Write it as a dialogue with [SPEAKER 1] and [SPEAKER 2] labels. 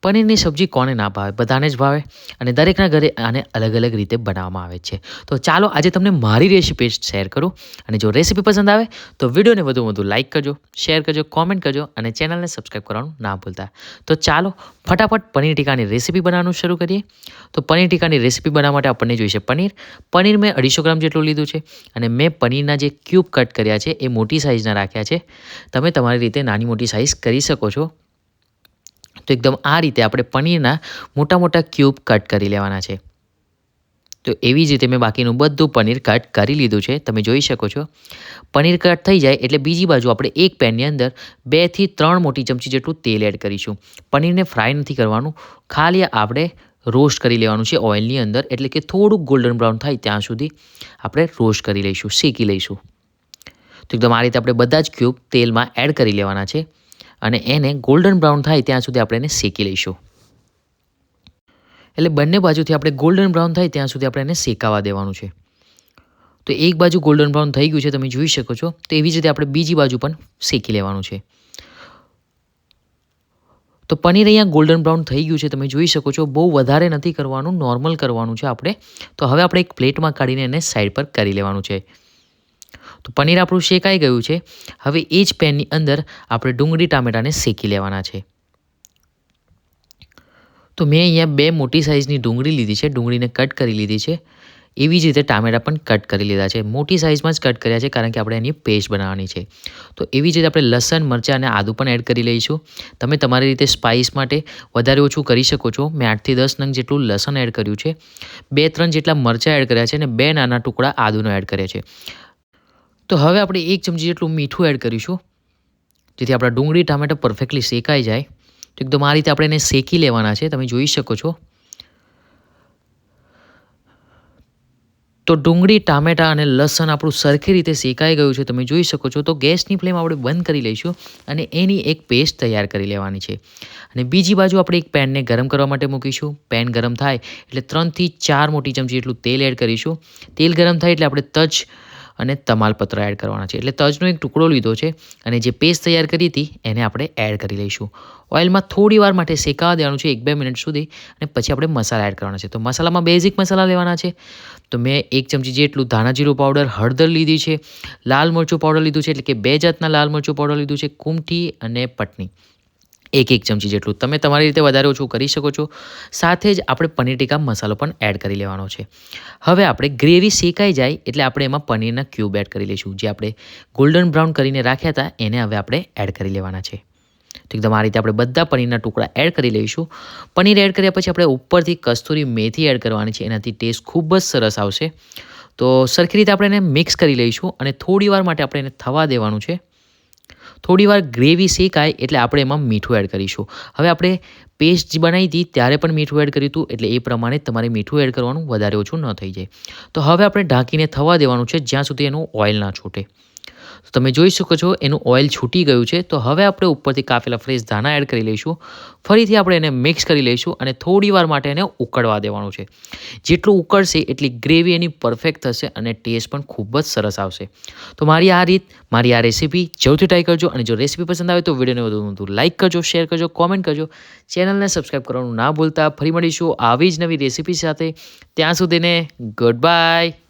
[SPEAKER 1] પનીરની સબ્જી કોને ના ભાવે, બધાને જ ભાવે અને દરેકના ઘરે આને અલગ અલગ રીતે બનાવવામાં આવે છે. તો ચાલો આજે તમને મારી રેસીપી શેર કરું અને જો રેસીપી પસંદ આવે તો વિડીયોને વધુ લાઇક કરજો, શેર કરજો, કોમેન્ટ કરજો અને ચેનલને સબસ્ક્રાઈબ કરવાનું ના ભૂલતા. તો ચાલો ફટાફટ પનીર ટીકાની રેસીપી બનાવવાનું શરૂ કરીએ. તો પનીર ટીકાની રેસીપી બનાવવા માટે આપણને જોઈશે પનીર મેં 250 ગ્રામ જેટલું લીધું છે અને મેં પનીરના જે ક્યુબ કટ કર્યા છે એ મોટી સાઇઝના રાખ્યા છે. તમે તમારી રીતે નાની મોટી સાઇઝ કરી શકો છો. તો એકદમ આ રીતે આપણે પનીરના મોટા મોટા ક્યુબ કટ કરી લેવાના છે. તો એવી જ રીતે મેં બાકીનું બધું પનીર કટ કરી લીધું છે. તમે જોઈ શકો છો. પનીર કટ થઈ જાય એટલે બીજી બાજુ આપણે એક પેનની અંદર 2 થી 3 મોટી ચમચી જેટલું તેલ એડ કરીશું. પનીરને ફ્રાય નથી કરવાનું, ખાલી આપણે રોસ્ટ કરી લેવાનું છે ઓઇલની અંદર, એટલે કે થોડુંક ગોલ્ડન બ્રાઉન થાય ત્યાં સુધી આપણે રોસ્ટ કરી લઈશું, શેકી લઈશું. તો એકદમ આ રીતે આપણે બધા જ ક્યુબ તેલમાં એડ કરી લેવાના છે અને એને ગોલ્ડન બ્રાઉન થાય ત્યાં સુધી આપણે એને શેકી લઈશું. એટલે બંને બાજુથી આપણે ગોલ્ડન બ્રાઉન થાય ત્યાં સુધી આપણે એને શેકાવા દેવાનું છે. તો એક બાજુ ગોલ્ડન બ્રાઉન થઈ ગયું છે, તમે જોઈ શકો છો. તો એવી જ રીતે આપણે બીજી બાજુ પણ શેકી લેવાનું છે. તો પનીર અહીંયા ગોલ્ડન બ્રાઉન થઈ ગયું છે, તમે જોઈ શકો છો. બહુ વધારે નથી કરવાનું, નોર્મલ કરવાનું છે આપણે. તો હવે આપણે એક પ્લેટમાં કાઢીને એને સાઈડ પર કરી લેવાનું છે. તો પનીર આપણું શેકાઈ ગયું છે. હવે એ જ પેનની અંદર આપણે ડુંગળી ટામેટાને શેકી લેવાના છે. તો મેં અહીંયા 2 મોટી સાઇઝની ડુંગળી લીધી છે, ડુંગળીને કટ કરી લીધી છે. એવી જ રીતે ટામેટા પણ કટ કરી લીધા છે. મોટી સાઇઝમાં જ કટ કર્યા છે કારણ કે આપણે એની પેસ્ટ બનાવવાની છે. તો એવી જ રીતે આપણે લસણ, મરચાં અને આદું પણ એડ કરી લઈશું. તમે તમારી રીતે સ્પાઇસ માટે વધારે ઓછું કરી શકો છો. મેં 8 થી 10 નંગ જેટલું લસણ એડ કર્યું છે, 2-3 જેટલા મરચાં એડ કર્યા છે અને 2 નાના ટુકડા આદુનો એડ કર્યા છે. તો હવે આપણે 1 ચમચી જેટલું મીઠું એડ કરીશું, જેથી આપણા ડુંગળી ટામેટાં પરફેક્ટલી શેકાઈ જાય. તો એકદમ આ રીતે આપણે એને શેકી લેવાના છે, તમે જોઈ શકો છો. તો ડુંગળી, ટામેટાં અને લસણ આપણું સરખી રીતે શેકાઈ ગયું છે, તમે જોઈ શકો છો. તો ગેસની ફ્લેમ આપણે બંધ કરી લઈશું અને એની એક પેસ્ટ તૈયાર કરી લેવાની છે. અને બીજી બાજુ આપણે એક પેનને ગરમ કરવા માટે મૂકીશું. પેન ગરમ થાય એટલે 3 થી 4 મોટી ચમચી જેટલું તેલ એડ કરીશું. તેલ ગરમ થાય એટલે આપણે તજ અને તમાલપત્ર એડ કરવાના છે. એટલે તજનો એક ટુકડો લીધો છે અને જે પેસ્ટ તૈયાર કરી હતી એને આપણે એડ કરી લઈશું. ઓઇલમાં થોડી વાર માટે શેકાવા દેવાનું છે, 1-2 મિનિટ સુધી, અને પછી આપણે મસાલા એડ કરવાના છે. તો મસાલામાં બેઝિક મસાલા લેવાના છે. તો મેં 1 ચમચી જેટલું ધાણા જીરું પાવડર, હળદર લીધી છે, લાલ મરચું પાવડર લીધું છે, એટલે કે 2 જાતના લાલ મરચું પાવડર લીધું છે, કુમઠી અને પટની 1 ચમચી જેટલું. તમે તમારી રીતે વધારે ઓછું કરી શકો છો. સાથે જ આપણે પનીર ટીકા મસાલો પણ એડ કરી લેવાનો છે. હવે આપણે ગ્રેવી શેકાઈ જાય એટલે આપણે એમાં પનીરના ક્યુબ એડ કરી લઈશું. જે આપણે ગોલ્ડન બ્રાઉન કરીને રાખ્યા હતા એને હવે આપણે એડ કરી લેવાના છે. તો એકદમ આ રીતે આપણે બધા પનીરના ટુકડા એડ કરી લઈશું. પનીર એડ કર્યા પછી આપણે ઉપરથી કસ્તુરી મેથી એડ કરવાની છે. એનાથી ટેસ્ટ ખૂબ જ સરસ આવશે. તો સરખી રીતે આપણે એને મિક્સ કરી લઈશું અને થોડી વાર માટે આપણે એને થવા દેવાનું છે. થોડી વાર ગ્રેવી શેકાય એટલે આપણે એમાં મીઠું એડ કરીશું. હવે આપણે પેસ્ટ બનાવી હતી ત્યારે પણ મીઠું એડ કર્યું હતું, એટલે એ પ્રમાણે તમારે મીઠું એડ કરવાનું, વધારે ઓછું ન થઈ જાય. તો હવે આપણે ઢાંકીને થવા દેવાનું છે જ્યાં સુધી એનું ઓઇલ ના છૂટે. તો તમે જોઈ શકો છો એનું ઓઇલ છૂટી ગયું છે. તો હવે આપણે ઉપરથી કાપેલા ફ્રેશ ધાણા એડ કરી લઈશું. ફરીથી આપણે એને મિક્સ કરી લઈશું અને થોડી વાર માટે એને ઉકળવા દેવાનું છે. જેટલું ઉકળશે એટલી ગ્રેવી એની પરફેક્ટ થશે અને ટેસ્ટ પણ ખૂબ જ સરસ આવશે. તો મારી આ રેસીપી જરૂરથી ટ્રાય કરજો અને જો રેસીપી પસંદ આવે તો વિડીયોને વધુ લાઇક કરજો, શેર કરજો, કોમેન્ટ કરજો, ચેનલને સબસ્ક્રાઈબ કરવાનું ના ભૂલતા. ફરી મળીશું આવી જ નવી રેસીપી સાથે. ત્યાં સુધીને ગુડ બાય.